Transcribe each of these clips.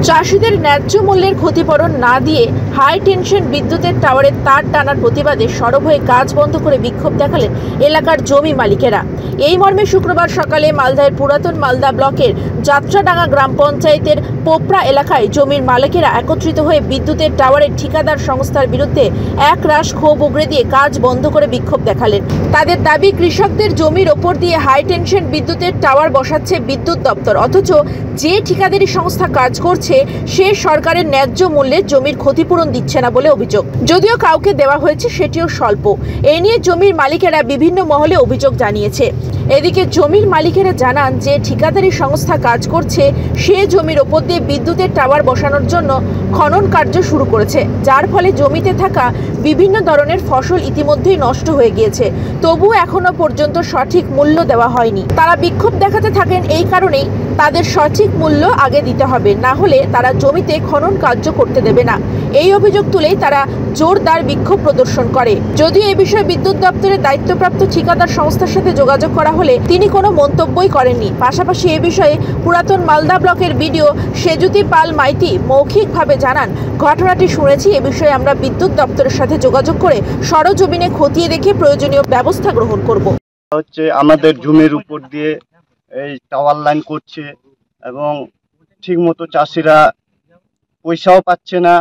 চাষিদের ন্যায্য মূল্যের ক্ষতিপূরণ না দিয়ে হাই টেনশন বিদ্যুতের টাওয়ারের তার টানার প্রতিবাদে সরব হয়ে কাজ বন্ধ করে বিক্ষোভ দেখালেন এলাকার জমি মালিকেরা। এই মর্মে শুক্রবার সকালে মালদার পুরাতন মালদা ব্লকের যাত্রাডাঙ্গা গ্রাম পঞ্চায়েতের পোপড়া এলাকায় জমির মালিকেরা একত্রিত হয়ে বিদ্যুতের টাওয়ারের ঠিকাদার সংস্থার বিরুদ্ধে একরাশ ক্ষোভ উগরে দিয়ে কাজ বন্ধ করে বিক্ষোভ দেখালেন। তাদের দাবি, কৃষকদের জমির ওপর দিয়ে হাই টেনশন বিদ্যুতের টাওয়ার বসাচ্ছে বিদ্যুৎ দপ্তর, অথচ যে ঠিকাদারি সংস্থা কাজ করছে সে সরকারের ন্যায্য মূল্যে জমির ক্ষতিপূরণ দিচ্ছে না বলে অভিযোগ। যদিও কাউকে দেওয়া হয়েছে সেটিও স্বল্প। এ নিয়ে জমির মালিকেরা বিভিন্ন মহলে অভিযোগ জানিয়েছে। এদিকে জমির মালিকেরা জানান যে ঠিকাদারি সংস্থা কাজ করছে সে জমির ওপর দিয়ে বিদ্যুতের টাওয়ার বসানোর জন্য খনন কার্য শুরু করেছে, যার ফলে জমিতে থাকা বিভিন্ন ধরনের ফসল ইতিমধ্যেই নষ্ট হয়ে গিয়েছে। তবুও এখনো পর্যন্ত সঠিক মূল্য দেওয়া হয়নি। তারা বিক্ষোভ দেখাতে থাকেন এই কারণেই তাদের সঠিক মূল্য আগে দিতে হবে, না হলে তারা জমিতে খনন কার্য করতে দেবে না। এই অভিযোগ তুলেই তারা জোরদার বিক্ষোভ প্রদর্শন করে। যদিও এ বিষয়ে বিদ্যুৎ দপ্তরের দায়িত্বপ্রাপ্ত ঠিকাদার সংস্থার সাথে যোগাযোগ করা হলে তিনি কোনো মন্তব্যই করেননি। পাশাপাশি এ বিষয়ে পুরাতন মালদা ব্লকের বিডিও সেজুতি পাল মাইতি মৌখিকভাবে জানান, ঘটনাটি শুনেছি, এ বিষয়ে আমরা বিদ্যুৎ দপ্তরের সাথে যোগাযোগ করে সরজমিনে খতিয়ে দেখে প্রয়োজনীয় ব্যবস্থা গ্রহণ করব। হচ্ছে আমাদের জমির উপর দিয়ে এই টাওয়ার লাইন করছে এবং ঠিকমতো চাষিরা পয়সাও পাচ্ছে না,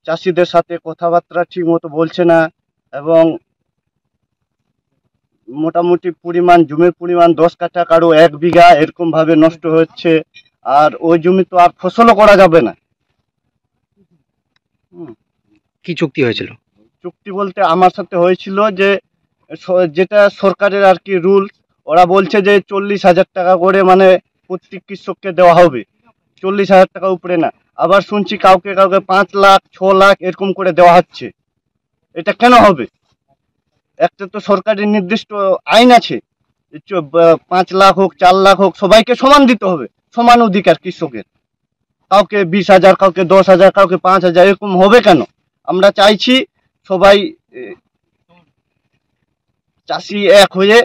চাষিদের সাথে কথাবার্তা ঠিকমতো বলছে না এবং মোটামুটি পরিমাণ জমির পরিমাণ 10 কাঠা কারো 1 বিঘা এরকম ভাবে নষ্ট হচ্ছে। আর ওই জমি তো আর ফসলও করা যাবে না। কি চুক্তি হয়েছিল? চুক্তি বলতে আমার সাথে হয়েছিল যে যেটা সরকারের আর কি রুলস, ওরা বলছে যে 40,000 টাকা করে মানে প্রত্যেক কৃষককে দেওয়া হবে, 40,000 টাকা উপরে না। আবার শুনছি কাউকে কাউকে 5 লাখ 6 লাখ এরকম করে দেওয়া হচ্ছে। এটা কেন হবে? একটা তো সরকারের নির্দিষ্ট আইন আছে, 5 লাখ হোক 4 লাখ হোক সবাইকে সমান দিতে হবে, সমান অধিকার কৃষকের। কাউকে 20,000, কাউকে 10,000, কাউকে 5,000 এরকম হবে কেন? আমরা চাইছি সবাই চাষি এক হয়ে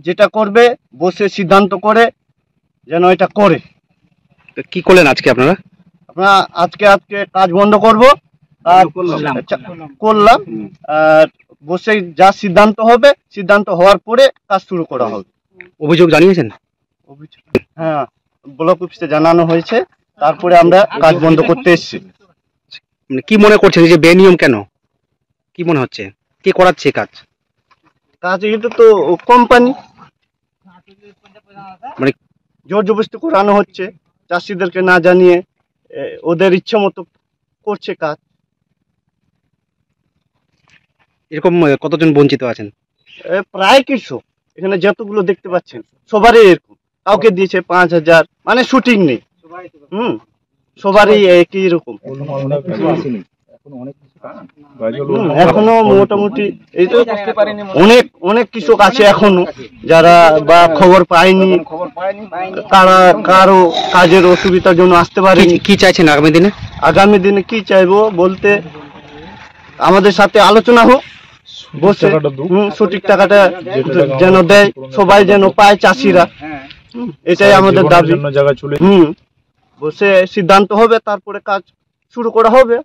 যেটা করবে বসে সিদ্ধান্ত করে যেন এটা করে। কি করলেন আজকে আপনারা? আজকে কাজ বন্ধ করব, করলাম। আর বসে যা সিদ্ধান্ত হবে, সিদ্ধান্ত হওয়ার পরে কাজ শুরু করা হবে। অভিযোগ জানিয়েছেন? হ্যাঁ, ব্লক অফিসে জানানো হয়েছে, তারপরে আমরা কাজ বন্ধ করতে এসেছি। কি মনে করছেন যে বেনিয়ম কেন? কি মনে হচ্ছে কে করাচ্ছে কাজ? এটা তো কোম্পানি, মানে জোর জবরদস্তি করানো হচ্ছে, চাষিদেরকে না জানিয়ে ওদের ইচ্ছে মতো করছে কাজ। এরকম কতজন বঞ্চিত আছেন? প্রায় কৃষক এখানে যতগুলো দেখতে পাচ্ছেন সবারই এরকম, কাউকে দিয়েছে 5,000, মানে শুটিং নেই। সবারই একই রকম। এখনো মোটামুটি এই তো অনেক কৃষক আছে এখনো যারা বা খবর পায়নি, কারো কাজের অসুবিধার জন্য আসতে পারেনি। কি চাইছেন আগামী দিনে? আগামী দিনে কি চাইবো বলতে, আমাদের সাথে আলোচনা হোক, বসে সঠিক টাকাটা যেন দেয়, সবাই যেন পায়, চাষিরা। এটাই আমাদের দাবি। বসে সিদ্ধান্ত হবে, তারপরে কাজ শুরু করা হবে।